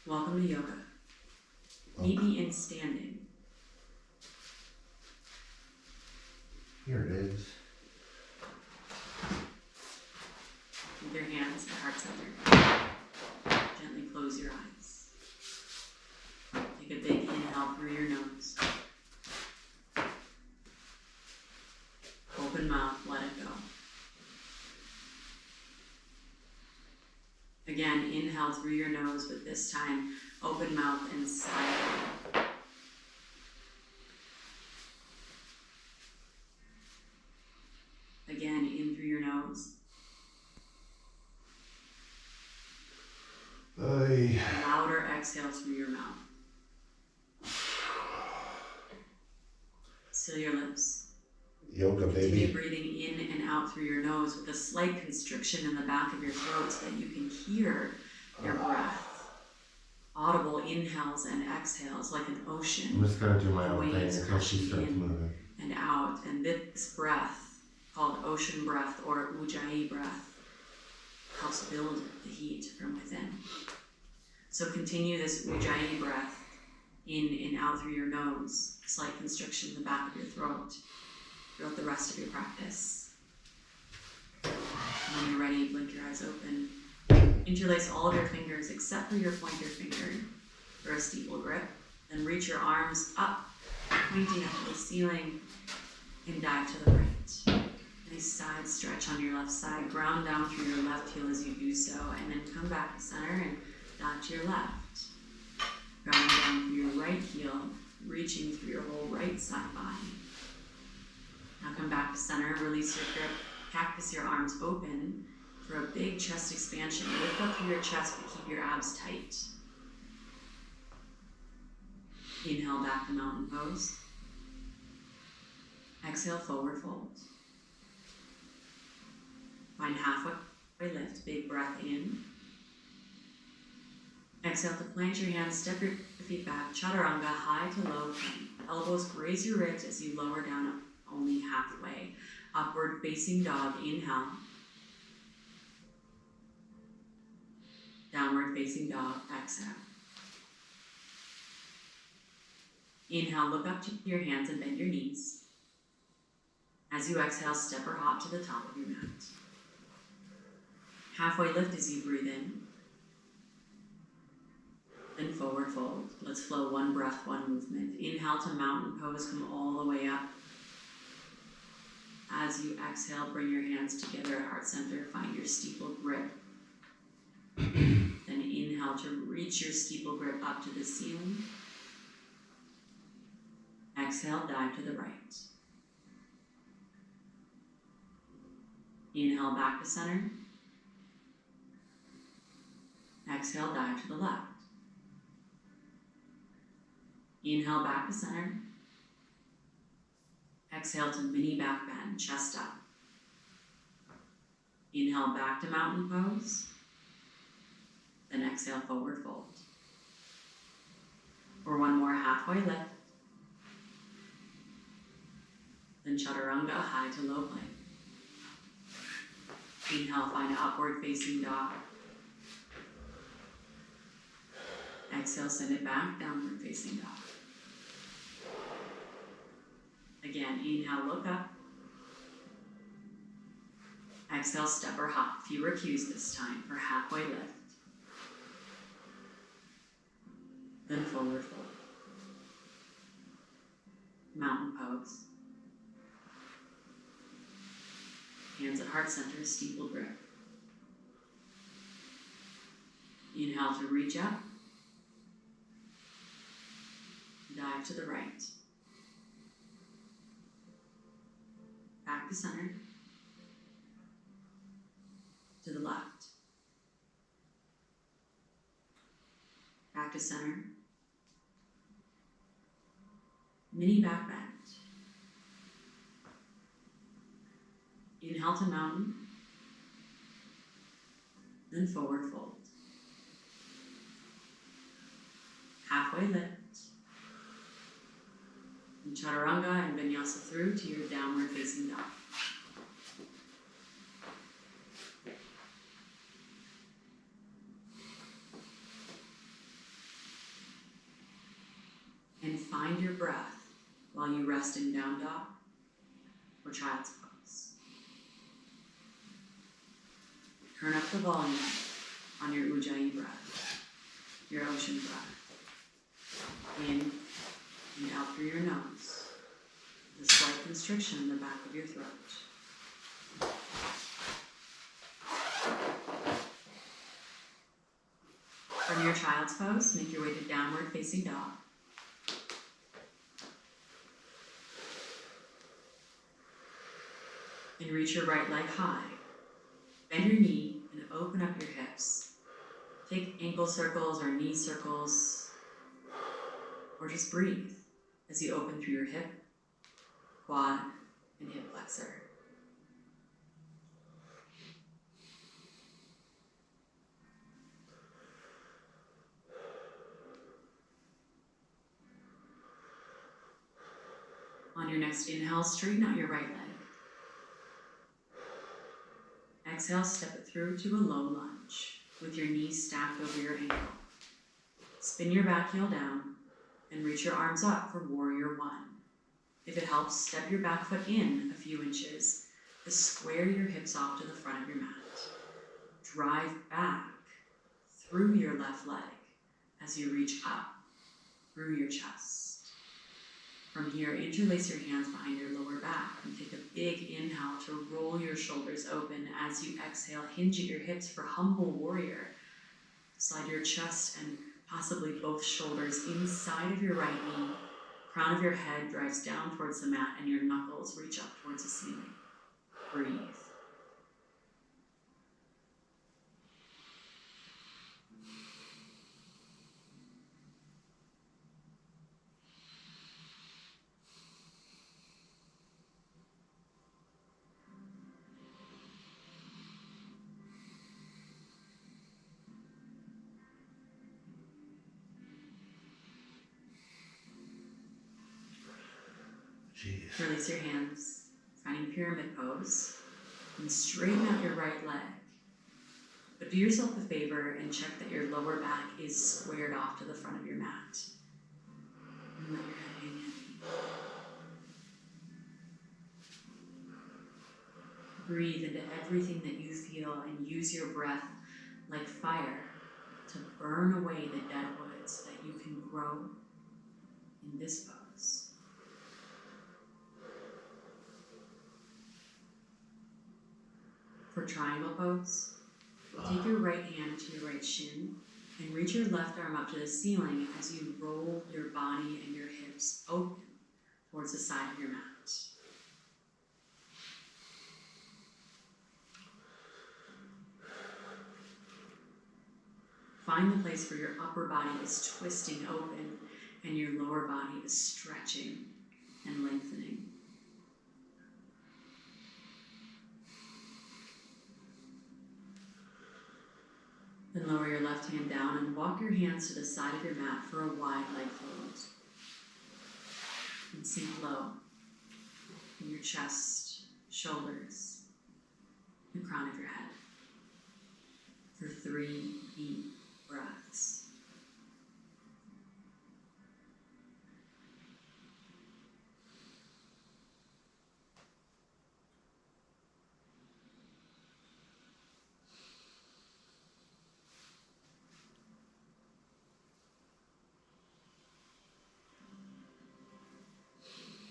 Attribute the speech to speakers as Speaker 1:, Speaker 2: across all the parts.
Speaker 1: Welcome to yoga. Meet me in standing.
Speaker 2: Here it is.
Speaker 1: With your hands at heart center. Gently close your eyes. Take a big inhale through your nose. Open mouth, let it go. Again, inhale through your nose, but this time, open mouth and sigh. Again, in through your nose. Louder exhale through your mouth. Seal your lips.
Speaker 2: Yoga,
Speaker 1: Continue
Speaker 2: baby.
Speaker 1: breathing in and out through your nose with a slight constriction in the back of your throat so that you can hear your breath. Audible inhales and exhales like an ocean.
Speaker 2: I'm just going to do my own thing
Speaker 1: Waves
Speaker 2: until she starts
Speaker 1: in
Speaker 2: moving.
Speaker 1: and out. And this breath, called ocean breath or ujjayi breath, helps build the heat from within. So continue this ujjayi breath in and out through your nose, slight constriction in the back of your throat throughout the rest of your practice. And when you're ready, blink your eyes open. Interlace all of your fingers except for your pointer finger for a steeple grip. Then reach your arms up, pointing up to the ceiling, and dive to the right. Nice side stretch on your left side. Ground down through your left heel as you do so, and then come back to center and dive to your left. Ground down through your right heel, reaching through your whole right side body. Now come back to center, release your grip, cactus your arms open for a big chest expansion. Lift up through your chest, but keep your abs tight. Inhale back to mountain pose. Exhale, forward fold. Find halfway lift, big breath in. Exhale to plant your hands, step your feet back, chaturanga, high to low plank. Elbows graze your ribs as you lower down only halfway. Upward facing dog, inhale. Downward facing dog, exhale. Inhale, look up to your hands and bend your knees. As you exhale, step or hop to the top of your mat. Halfway lift as you breathe in. Then forward fold. Let's flow one breath, one movement. Inhale to mountain pose, come all the way up. As you exhale, bring your hands together at heart center, find your steeple grip. Then inhale to reach your steeple grip up to the ceiling. Exhale, dive to the right. Inhale back to center. Exhale, dive to the left. Inhale back to center. Exhale to mini back bend, chest up. Inhale back to mountain pose. Then exhale, forward fold. For one more halfway lift. Then chaturanga, high to low plank. Inhale, find upward facing dog. Exhale, send it back, downward facing dog. Again, inhale, look up. Exhale, step or hop. Fewer cues this time for halfway lift. Then forward fold. Mountain pose. Hands at heart center, steeple grip. Inhale to reach up. Dive to the right. Back to center. To the left. Back to center. Mini back bend. Inhale to mountain. Then forward fold. Halfway lift. And chaturanga and vinyasa through to your downward facing dog. behind your breath while you rest in down dog or child's pose. Turn up the volume on your Ujjayi breath, your ocean breath. In and out through your nose, with a slight constriction in the back of your throat. From your child's pose, make your way to downward facing dog. And reach your right leg high. Bend your knee and open up your hips. Take ankle circles or knee circles, or just breathe as you open through your hip, quad, and hip flexor. On your next inhale, straighten out your right leg. Exhale, step it through to a low lunge with your knees stacked over your ankle. Spin your back heel down and reach your arms up for warrior one. If it helps, step your back foot in a few inches to square your hips off to the front of your mat. Drive back through your left leg as you reach up through your chest. From here, interlace your hands behind your lower back and take a big inhale to roll your shoulders open. As you exhale, hinge at your hips for humble warrior. Slide your chest and possibly both shoulders inside of your right knee. Crown of your head drives down towards the mat and your knuckles reach up towards the ceiling. Breathe.
Speaker 2: Jeez.
Speaker 1: Release your hands, finding pyramid pose, and straighten out your right leg. But do yourself a favor and check that your lower back is squared off to the front of your mat. And let your head hang heavy. Breathe into everything that you feel and use your breath like fire to burn away the dead wood so that you can grow in this pose. For triangle pose, take your right hand to your right shin and reach your left arm up to the ceiling as you roll your body and your hips open towards the side of your mat. Find the place where your upper body is twisting open and your lower body is stretching and lengthening. Then lower your left hand down and walk your hands to the side of your mat for a wide leg fold. And sink low in your chest, shoulders, and crown of your head for 3 deep breaths.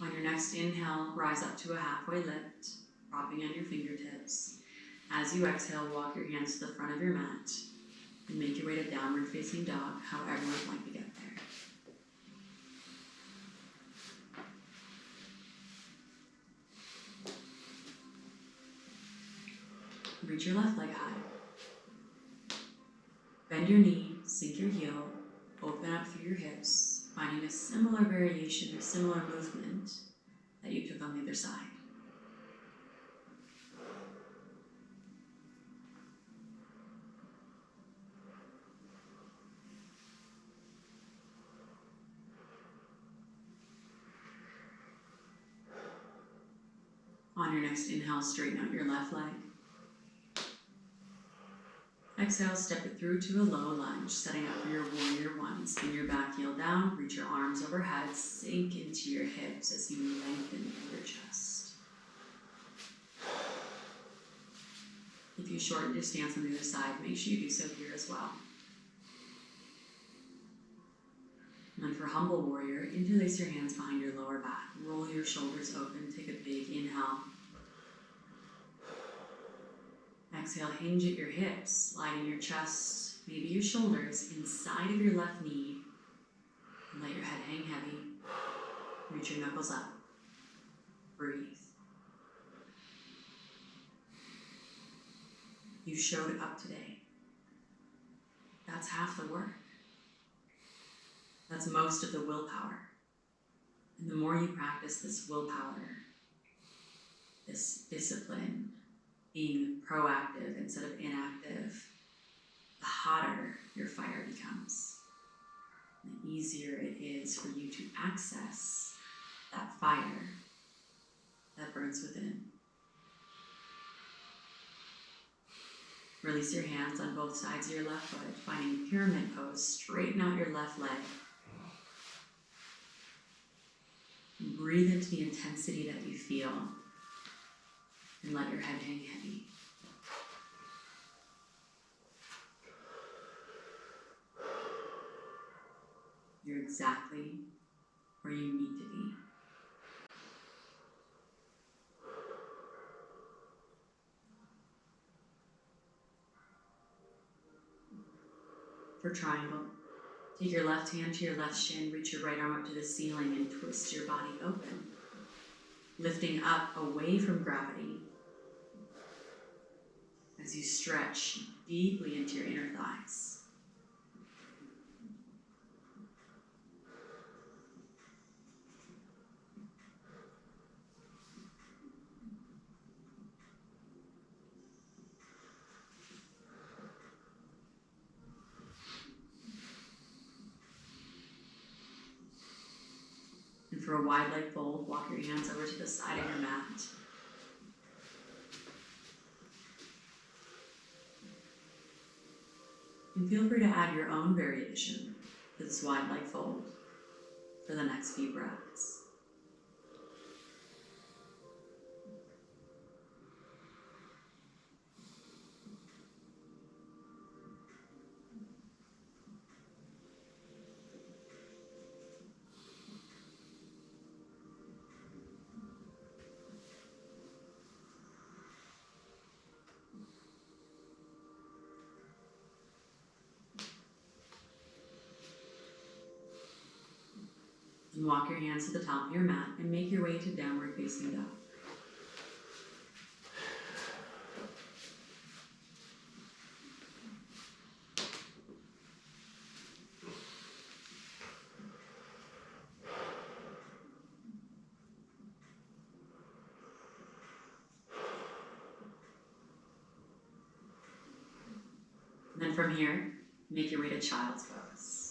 Speaker 1: On your next inhale, rise up to a halfway lift, propping on your fingertips. As you exhale, walk your hands to the front of your mat and make your way to downward facing dog, however you'd like to get there. Reach your left leg high. Bend your knee, sink your heel, open up through your hips, finding a similar variation, a similar movement that you took on the other side. On your next inhale, straighten out your left leg. Exhale, step it through to a low lunge, setting up for your warrior one. Spin your back heel down. down, reach your arms overhead, sink into your hips as you lengthen your chest. If you shorten your stance on the other side, make sure you do so here as well. And for humble warrior, interlace your hands behind your lower back. Roll your shoulders open. Take a big inhale. Exhale, hinge at your hips, sliding your chest, maybe your shoulders inside of your left knee. And let your head hang heavy. Reach your knuckles up. Breathe. You showed up today. That's half the work. That's most of the willpower. And the more you practice this willpower, this discipline, being proactive instead of inactive, the hotter your fire becomes. The easier it is for you to access that fire that burns within. Release your hands on both sides of your left foot, finding pyramid pose. Straighten out your left leg. Breathe into the intensity that you feel and let your head hang heavy. You're exactly where you need to be. For triangle, take your left hand to your left shin, reach your right arm up to the ceiling and twist your body open, lifting up away from gravity as you stretch deeply into your inner thighs. And for a wide leg fold, walk your hands over to the side of your mat. And feel free to add your own variation to this wide leg fold for the next few breaths. And walk your hands to the top of your mat and make your way to downward facing dog. And then from here, make your way to child's pose.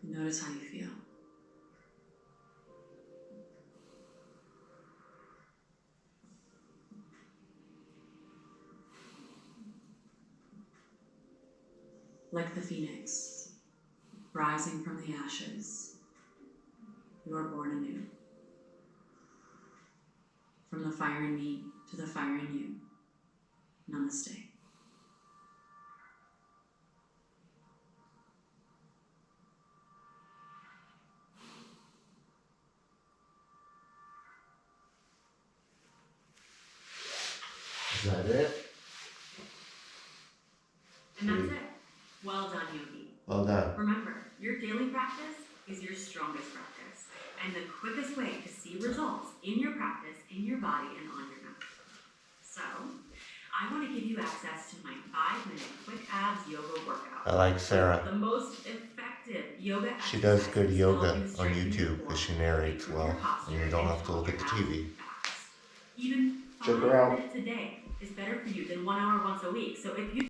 Speaker 1: Notice how you feel. Like the phoenix, rising from the ashes, you are born anew. From the fire in me to the fire in you. Namaste.
Speaker 2: Is that it?
Speaker 1: And that's it. Well done, Yogi.
Speaker 2: Well done.
Speaker 1: Remember, your daily practice is your strongest practice, and the quickest way to see results in your practice, in your body, and on your mat. So, I want to give you access to my 5-minute quick abs yoga workout.
Speaker 2: I like Sarah.
Speaker 1: The most effective yoga
Speaker 2: She does
Speaker 1: exercises
Speaker 2: good
Speaker 1: to
Speaker 2: yoga
Speaker 1: help you
Speaker 2: on
Speaker 1: strengthen your
Speaker 2: YouTube
Speaker 1: core,
Speaker 2: because she narrates
Speaker 1: improve
Speaker 2: well,
Speaker 1: your posture,
Speaker 2: and you don't
Speaker 1: and
Speaker 2: have to look at the
Speaker 1: help your
Speaker 2: TV.
Speaker 1: abs fast. Even
Speaker 2: Check her
Speaker 1: 5
Speaker 2: out.
Speaker 1: minutes a day is better for you than 1 hour once a week. So if you